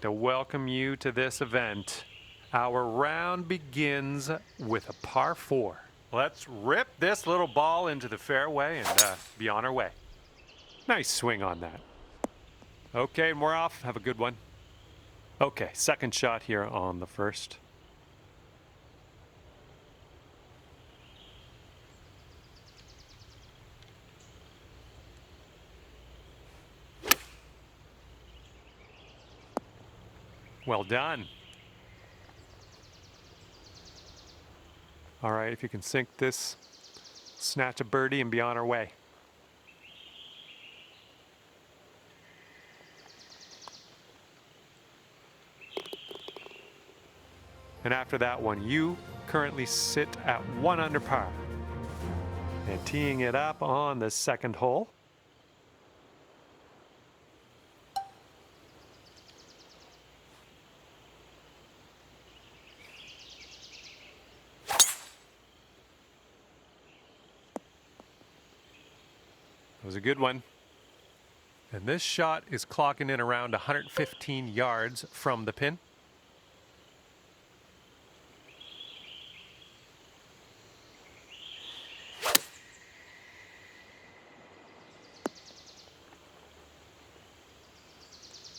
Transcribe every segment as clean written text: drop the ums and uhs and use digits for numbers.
To welcome you to this event. Our round begins with a par 4. Let's rip this little ball into the fairway and be on our way. Nice swing on that. Okay, and we're off. Have a good one. Okay, second shot here on the first. Well done. All right, if you can sink this, snatch a birdie and be on our way. And after that one, you currently sit at 1 under par. And teeing it up on the second hole. That was a good one. And this shot is clocking in around 115 yards from the pin.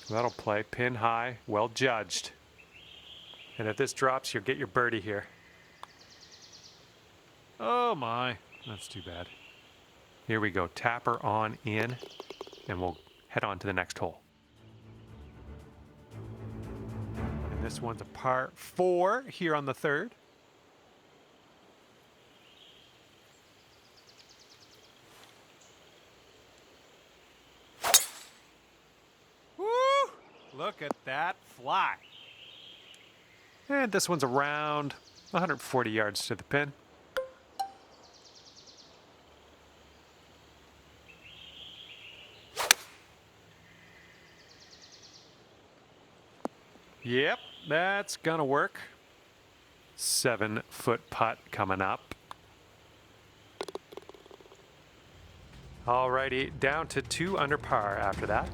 That'll play pin high, well judged. And if this drops, you'll get your birdie here. Oh my, that's too bad. Here we go, tapper on in, and we'll head on to the next hole. And this one's a par 4 here on the third. Woo! Look at that fly. And this one's around 140 yards to the pin. Yep, that's gonna work. 7-foot putt coming up. Alrighty, down to 2 under par after that.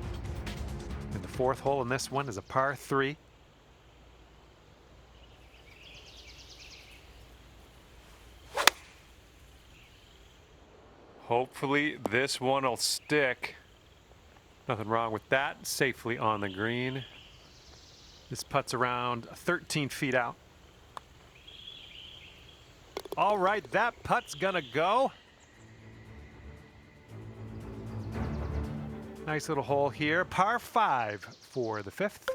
And the fourth hole in this one is a par 3. Hopefully this one will stick. Nothing wrong with that. Safely on the green. This putt's around 13 feet out. All right, that putt's gonna go. Nice little hole here. Par 5 for the fifth.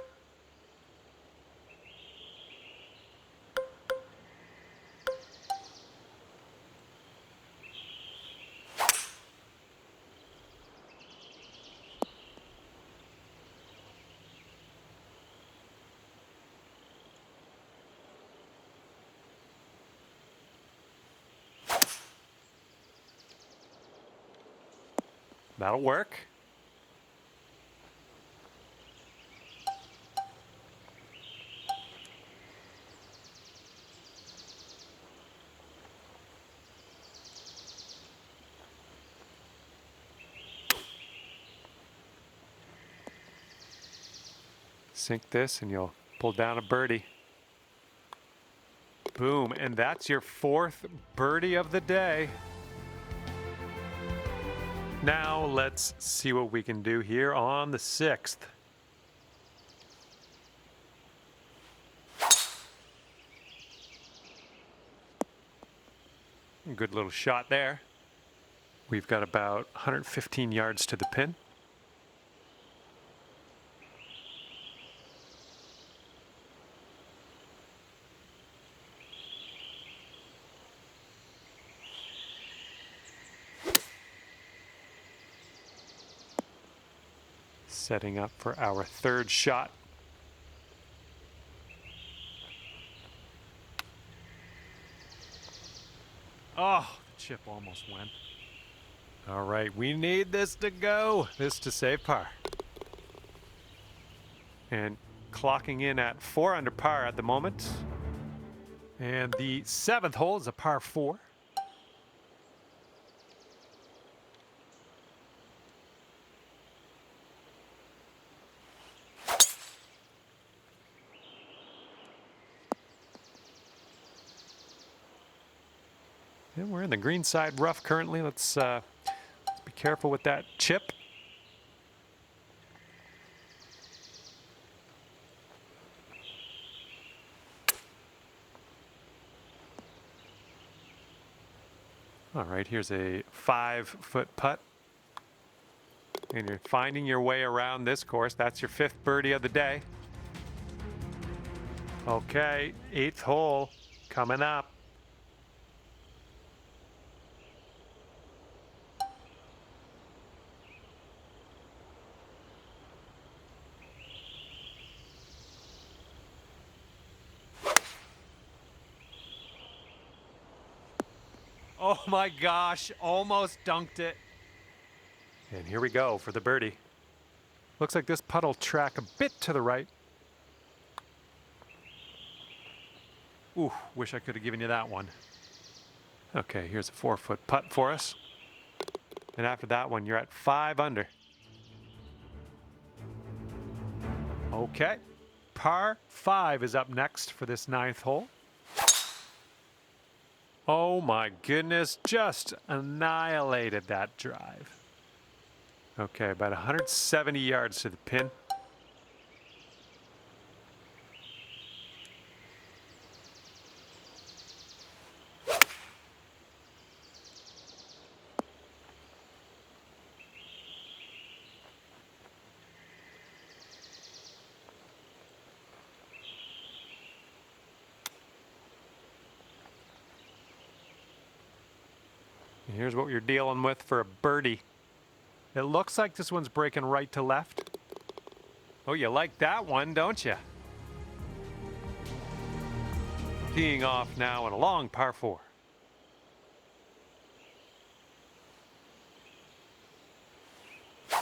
That'll work. Sink this and you'll pull down a birdie. Boom, and that's your 4th birdie of the day. Now let's see what we can do here on the 6th. Good little shot there. We've got about 115 yards to the pin. Setting up for our 3rd shot. Oh, the chip almost went. All right, we need this to go. This to save par. And clocking in at 4 under par at the moment. And the 7th hole is a par 4. And we're in the green side rough currently. Let's be careful with that chip. All right, here's a 5-foot putt. And you're finding your way around this course. That's your 5th birdie of the day. Okay, 8th hole coming up. Oh my gosh, almost dunked it. And here we go for the birdie. Looks like this putt will track a bit to the right. Ooh, wish I could have given you that one. Okay, here's a 4-foot putt for us. And after that one, you're at 5 under. Okay, par 5 is up next for this 9th hole. Oh my goodness, just annihilated that drive. Okay, about 170 yards to the pin. And here's what you're dealing with for a birdie. It looks like this one's breaking right to left. Oh, you like that one, don't you? Teeing off now in a long par 4. I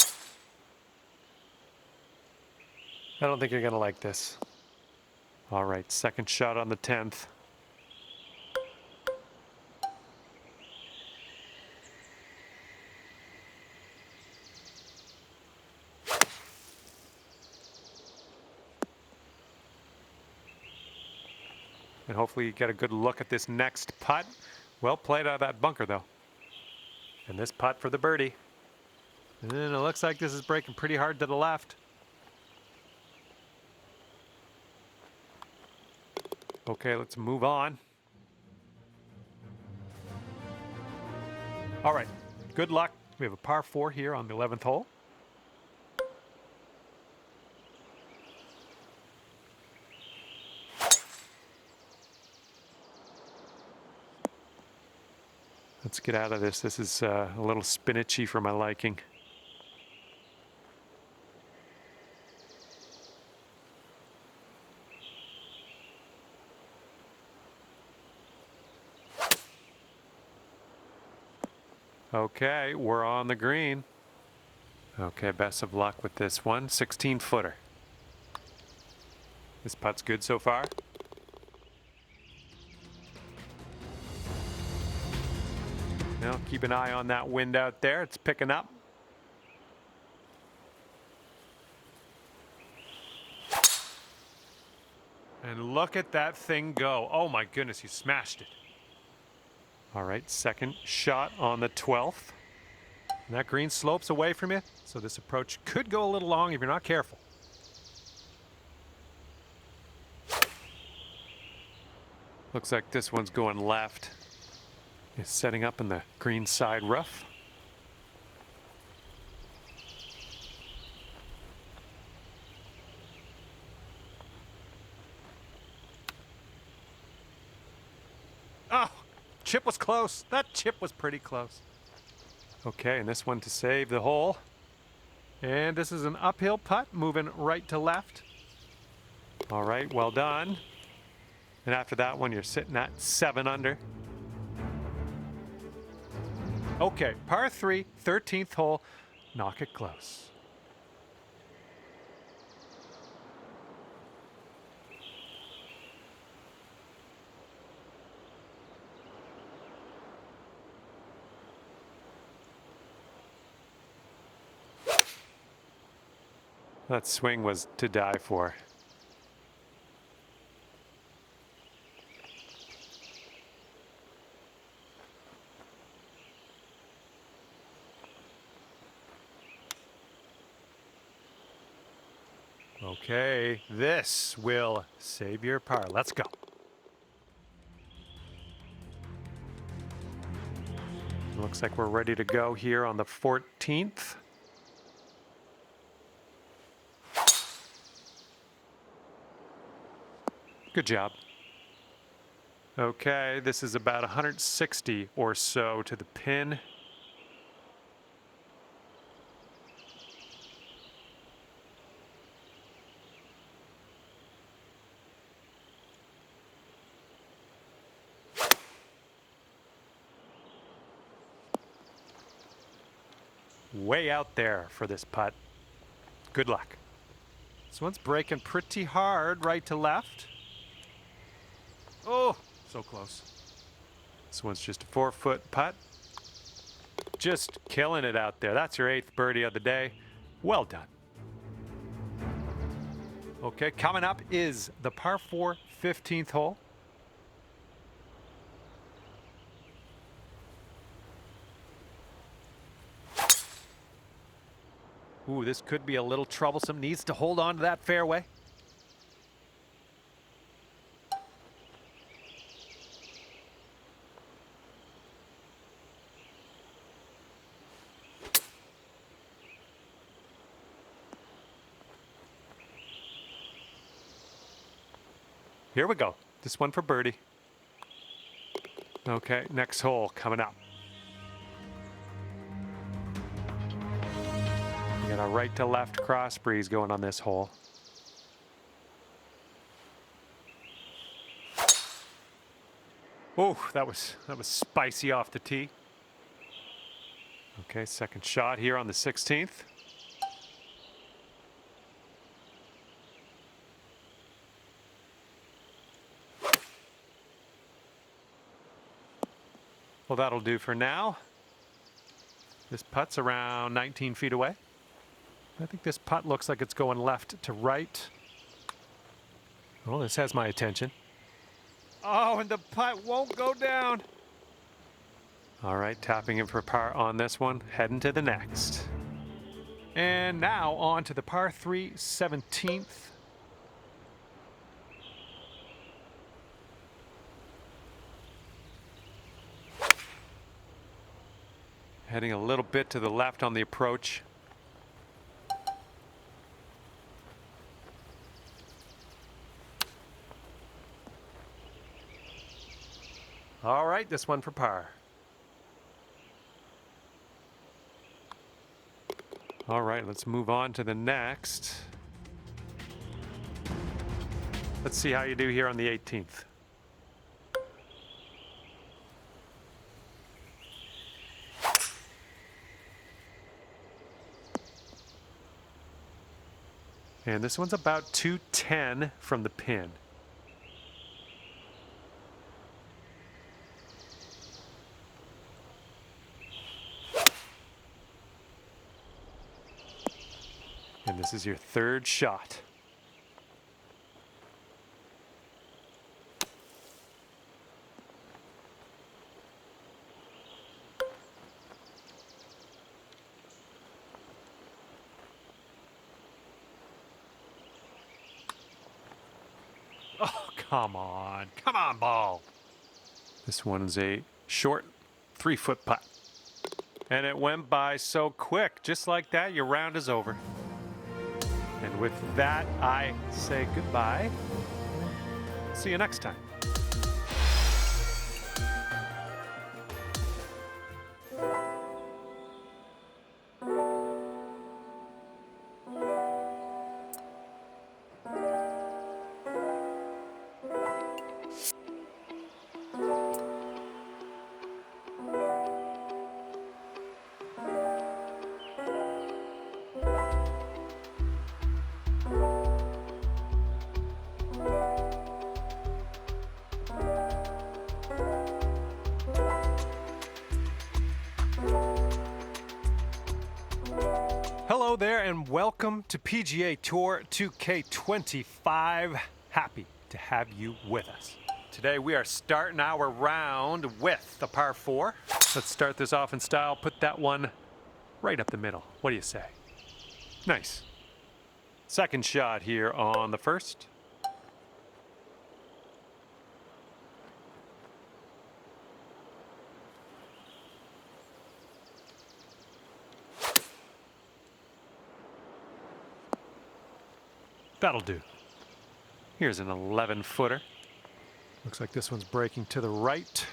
don't think you're going to like this. All right, second shot on the 10th. And hopefully you get a good look at this next putt. Well played out of that bunker, though. And this putt for the birdie. And it looks like this is breaking pretty hard to the left. Okay, let's move on. All right, good luck. We have a par 4 here on the 11th hole. Let's get out of this. This is a little spinachy for my liking. Okay, we're on the green. Okay, best of luck with this one. 16-footer. This putt's good so far. Now, keep an eye on that wind out there. It's picking up. And look at that thing go. Oh my goodness, you smashed it. All right, second shot on the 12th. And that green slopes away from you, so this approach could go a little long if you're not careful. Looks like this one's going left. It's setting up in the green side rough. Oh, chip was close. That chip was pretty close. Okay, and this one to save the hole. And this is an uphill putt, moving right to left. All right, well done. And after that one, you're sitting at 7 under. Okay, par 3, 13th hole. Knock it close. That swing was to die for. Okay, this will save your par. Let's go. Looks like we're ready to go here on the 14th. Good job. Okay, this is about 160 or so to the pin. Way out there for this putt. Good luck. This one's breaking pretty hard right to left. Oh, so close. This one's just a 4-foot putt. Just killing it out there. That's your 8th birdie of the day. Well done. Okay, coming up is the par 4 15th hole. Ooh, this could be a little troublesome. Needs to hold on to that fairway. Here we go. This one for birdie. Okay, next hole coming up. We got a right to left cross breeze going on this hole. Oh, that was spicy off the tee. Okay, second shot here on the 16th. Well, that'll do for now. This putt's around 19 feet away. I think this putt looks like it's going left to right. Well, this has my attention. Oh, and the putt won't go down. All right, tapping in for par on this one, heading to the next. And now on to the par 3 17th. Heading a little bit to the left on the approach. All right, this one for par. All right, let's move on to the next. Let's see how you do here on the 18th. And this one's about 210 from the pin. And this is your third shot. Oh, come on, ball. This one's a short 3-foot putt. And it went by so quick. Just like that, your round is over. And with that, I say goodbye. See you next time. Hello there and welcome to PGA Tour 2K25. Happy to have you with us. Today we are starting our round with the par 4. Let's start this off in style. Put that one right up the middle. What do you say? Nice. Second shot here on the first. That'll do. Here's an 11-footer. Looks like this one's breaking to the right.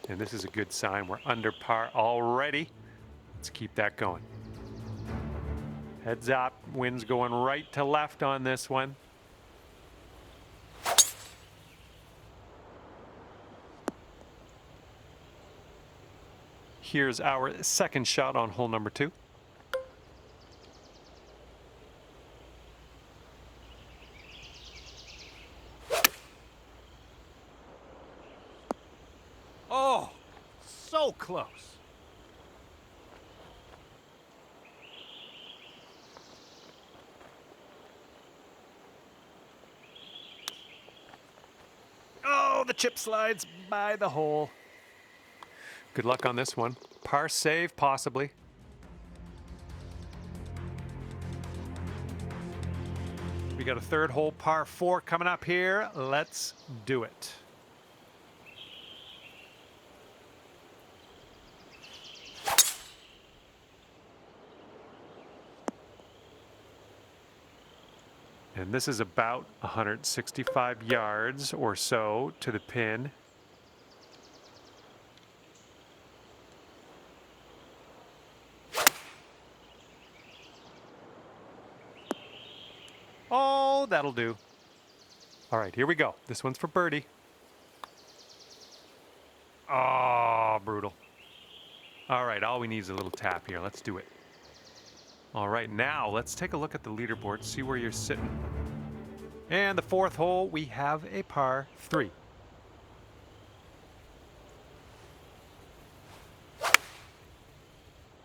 And this is a good sign. We're under par already. Let's keep that going. Heads up. Wind's going right to left on this one. Here's our second shot on hole number 2. Oh, so close. Oh, the chip slides by the hole. Good luck on this one. Par save, possibly. We got a third hole par 4 coming up here. Let's do it. And this is about 165 yards or so to the pin. Oh, that'll do. All right, here we go. This one's for birdie. Oh, brutal. All right, all we need is a little tap here. Let's do it. All right, now let's take a look at the leaderboard, see where you're sitting. And the fourth hole, we have a par 3.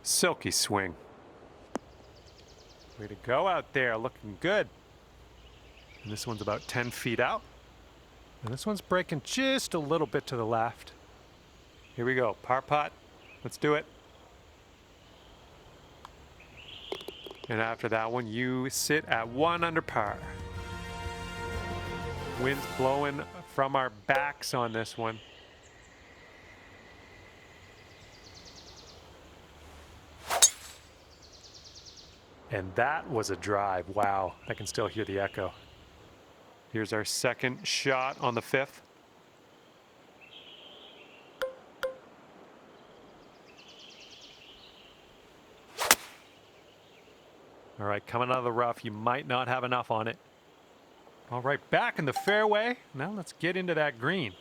Silky swing. Way to go out there, looking good. And this one's about 10 feet out. And this one's breaking just a little bit to the left. Here we go, par putt. Let's do it. And after that one, you sit at 1 under par. Wind's blowing from our backs on this one. And that was a drive. Wow, I can still hear the echo. Here's our second shot on the 5th. All right, coming out of the rough, you might not have enough on it. All right, back in the fairway. Now let's get into that green.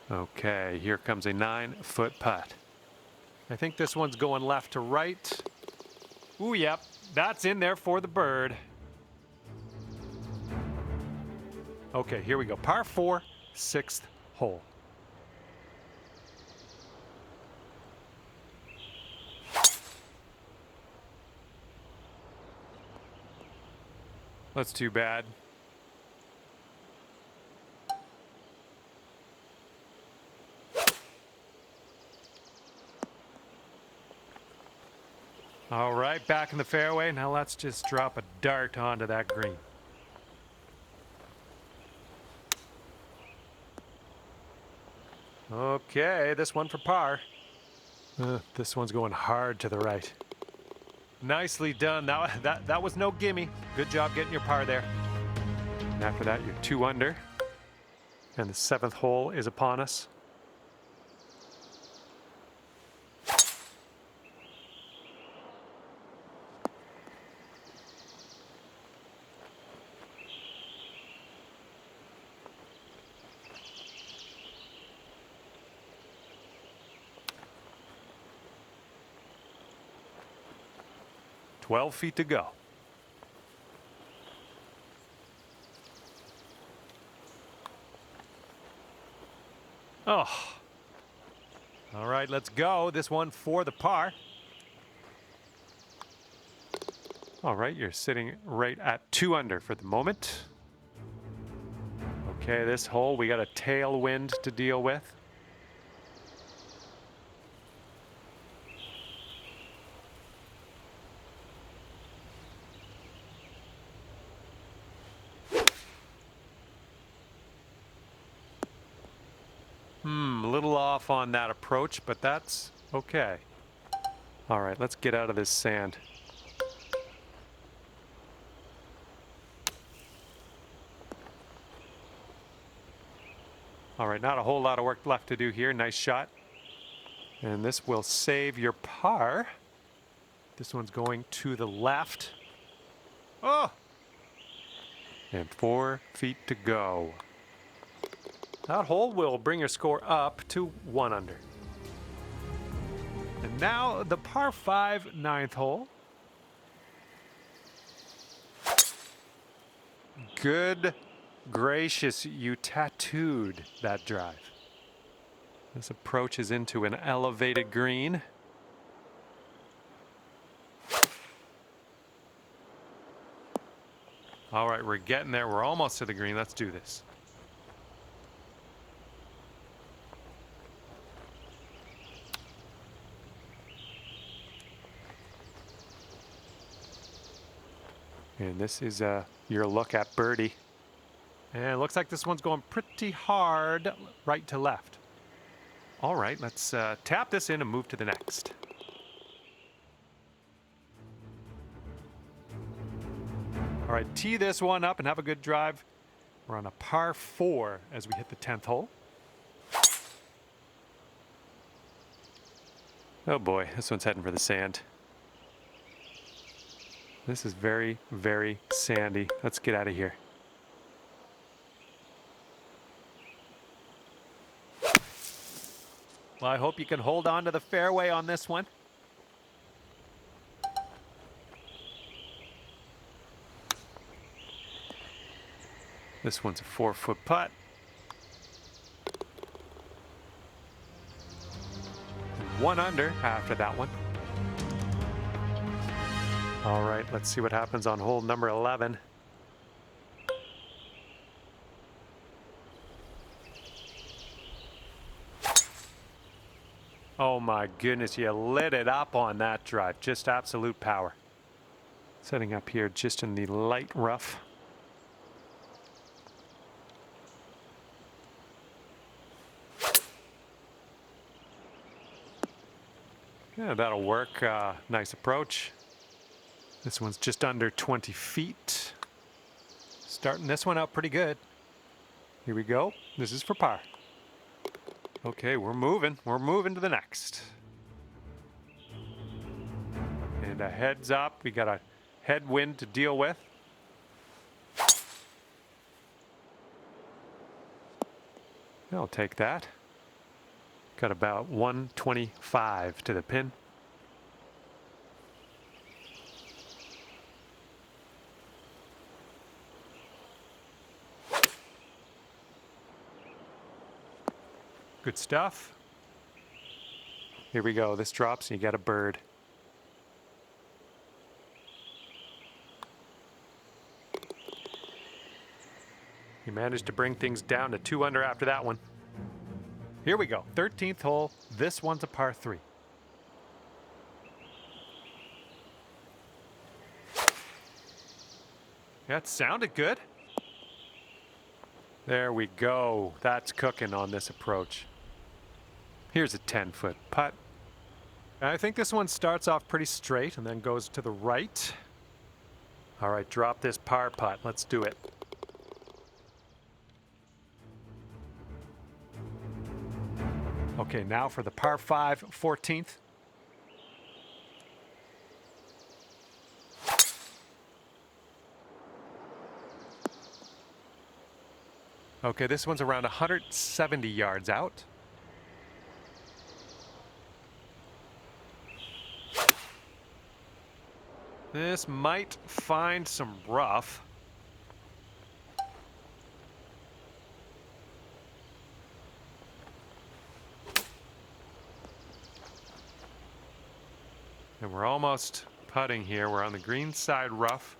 Okay, here comes a 9-foot putt. I think this one's going left to right. Ooh, yep, that's in there for the bird. Okay, here we go. Par 4, 6th hole. That's too bad. All right, back in the fairway. Now let's just drop a dart onto that green. Okay, this one for par. This one's going hard to the right. Nicely done. That was no gimme. Good job getting your par there. And after that, you're 2 under. And the 7th hole is upon us. Twelve feet to go. Oh. All right, let's go. This one for the par. All right, you're sitting right at 2 under for the moment. Okay, this hole, we got a tailwind to deal with. A little off on that approach, but that's okay. All right, let's get out of this sand. All right, not a whole lot of work left to do here. Nice shot. And this will save your par. This one's going to the left. Oh! And 4 feet to go. That hole will bring your score up to 1 under. And now the par 5 9th hole. Good gracious, you tattooed that drive. This approach is into an elevated green. All right, we're getting there. We're almost to the green. Let's do this. And this is your look at birdie. And it looks like this one's going pretty hard right to left. All right, let's tap this in and move to the next. All right, tee this one up and have a good drive. We're on a par 4 as we hit the 10th hole. Oh boy, this one's heading for the sand. This is very, very sandy. Let's get out of here. Well, I hope you can hold on to the fairway on this one. This one's a 4-foot putt. And 1 under after that one. All right, let's see what happens on hole number 11. Oh my goodness, you lit it up on that drive. Just absolute power. Setting up here just in the light rough. Yeah, that'll work. Nice approach. This one's just under 20 feet. Starting this one out pretty good. Here we go. This is for par. Okay, we're moving. We're moving to the next. And a heads up. We got a headwind to deal with. I'll take that. Got about 125 to the pin. Good stuff. Here we go. This drops and you get a bird. You managed to bring things down to 2 under after that one. Here we go. 13th hole. This one's a par 3. That sounded good. There we go. That's cooking on this approach. Here's a 10-foot putt. I think this one starts off pretty straight and then goes to the right. All right, drop this par putt. Let's do it. Okay, now for the par 5, 14th. Okay, this one's around 170 yards out. This might find some rough. And we're almost putting here. We're on the green side rough.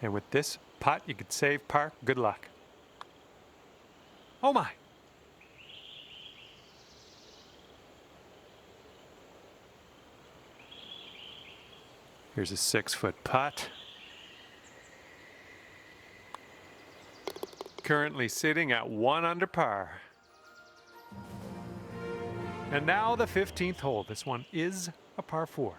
And with this putt, you could save par. Good luck. Oh my. Here's a 6-foot putt. currently sitting at 1 under par. And now the 15th hole. This one is a par 4.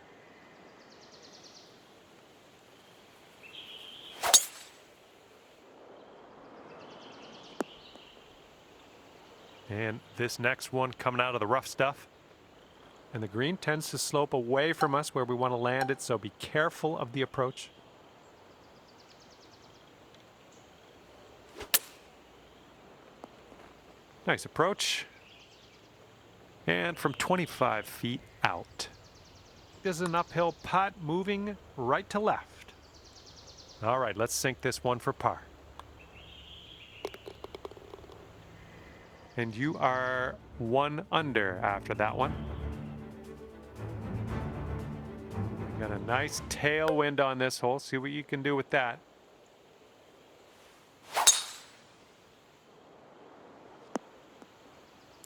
And this next one coming out of the rough stuff. And the green tends to slope away from us where we want to land it, so be careful of the approach. Nice approach. And from 25 feet out. This is an uphill putt moving right to left. All right, let's sink this one for par. And you are 1 under after that one. Got a nice tailwind on this hole. See what you can do with that.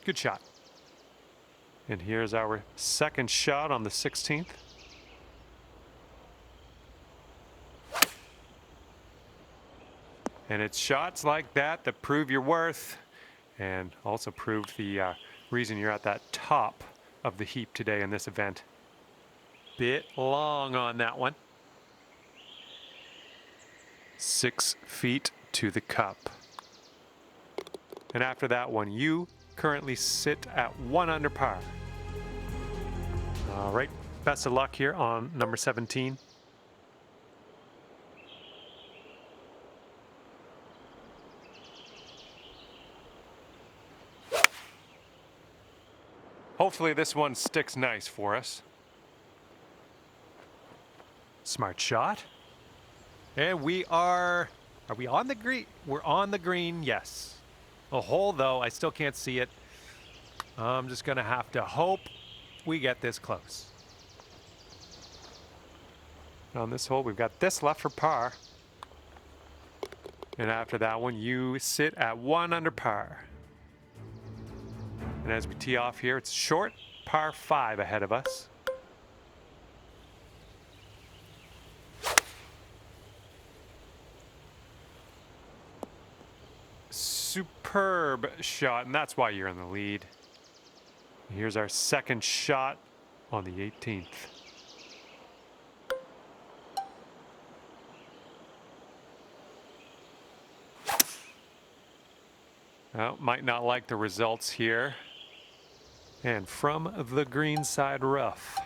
Good shot. And here's our second shot on the 16th. And it's shots like that that prove your worth and also prove the reason you're at that top of the heap today in this event. Bit long on that one. 6 feet to the cup. And after that one, you currently sit at 1 under par. All right, best of luck here on number 17. Hopefully this one sticks nice for us. Smart shot. And we are we on the green? We're on the green, yes. A hole though, I still can't see it. I'm just gonna have to hope we get this close. On this hole, we've got this left for par. And after that one, you sit at 1 under par. And as we tee off here, it's short, par 5 ahead of us. Superb shot, and that's why you're in the lead. Here's our second shot on the 18th. Well, might not like the results here. And from the green side rough.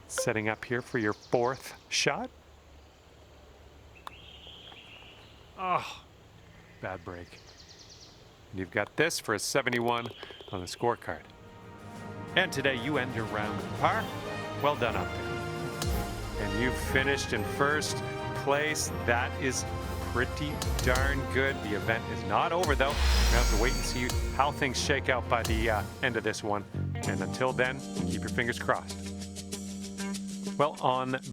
Setting up here for your 4th shot. Oh, bad break. And you've got this for a 71 on the scorecard. And today you end your round with par. Well done out there. And you finished in 1st place. That is pretty darn good. The event is not over though. We have to wait and see how things shake out by the end of this one. And until then, keep your fingers crossed. Well, on